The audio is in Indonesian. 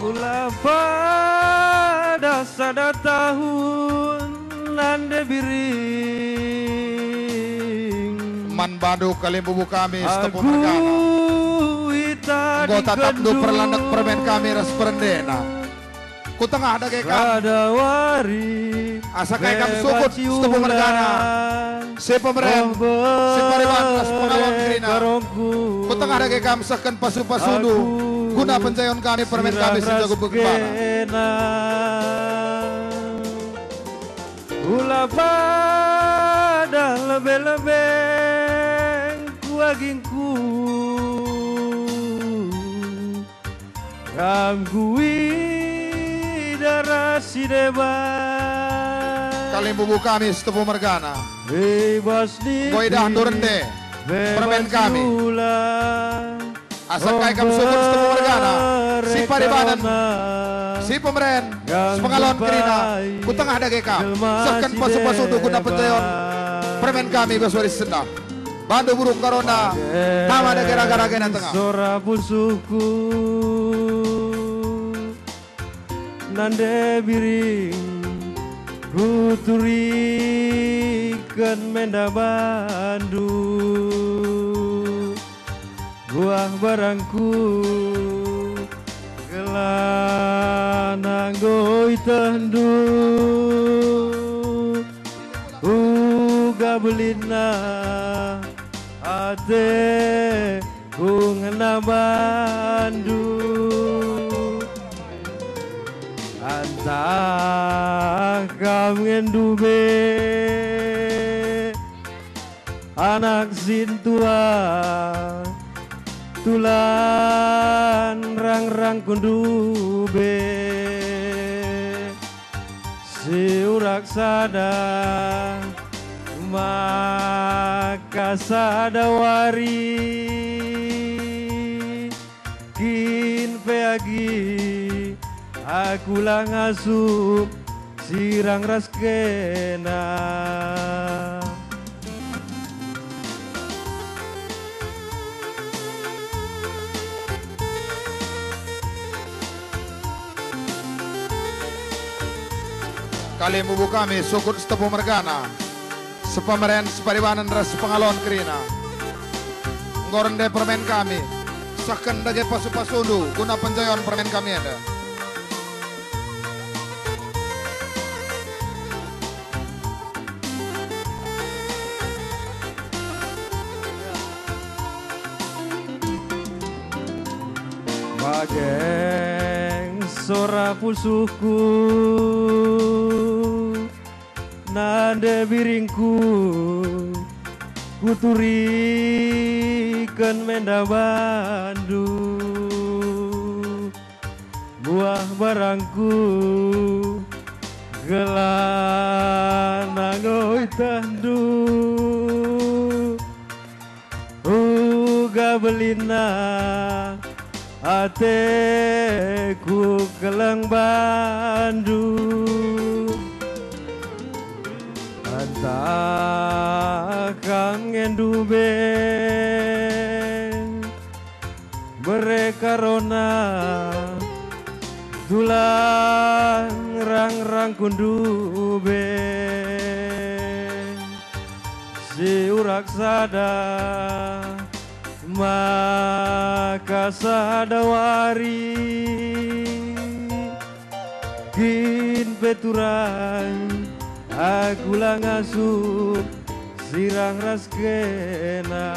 Ula pada sada tahun nande biring Man badu kali bubu kami setepu mergana. Anggota tapdu perlandak permen kami ras perendena. Ku tengah ada kayak kadawari asa kayak kam sukut setepu mergana. Si pemeren, si pariwan ras pengalon krina. Ku tengah ada kayak kam sahkan pasu-pasudu. Guna penjayon kami permen kami sejago berkembara. Ula pada lebih-lebih kuagingku Kamgui darah si debat Kali bubu kami setepu mergana. Bebas di Koi dah durende permen kami. Asa kai kam sukun setepu mergana. Si paribanan, si pemeren, sepengalon kerina. Ku tengah ada gekam. Sahkan pasu-pasu tu guna penjayon permen kami beswari senang. Bandu buruk corona. Nama ada gara-gara kena tengah. Sora pusuku nande biring kuturikan menda bandu buah barangku gelanang goi tendu uga belina ate kungena bandu antah kami dube anak sintua tulan rang-rang kundube si urak sada maka sadawari kin peagi aku lang asup sirang raskena Kali bubu kami sukut setepu mergana. Sepemeren separiwanan ras pengalon kerina. Ngorende permen kami. Sahkan dage pasu-pasundu guna penjayon permen kami ada. Bageng sora pusuku nande biringku kuturikan menda bandu buah barangku gelanang oi tandu uga belina ateku kelang bandu antah kangen dube mereka rona tulang rang-rang kundube si urak sada maka sadawari kin peturai aku lang asup sirang raskena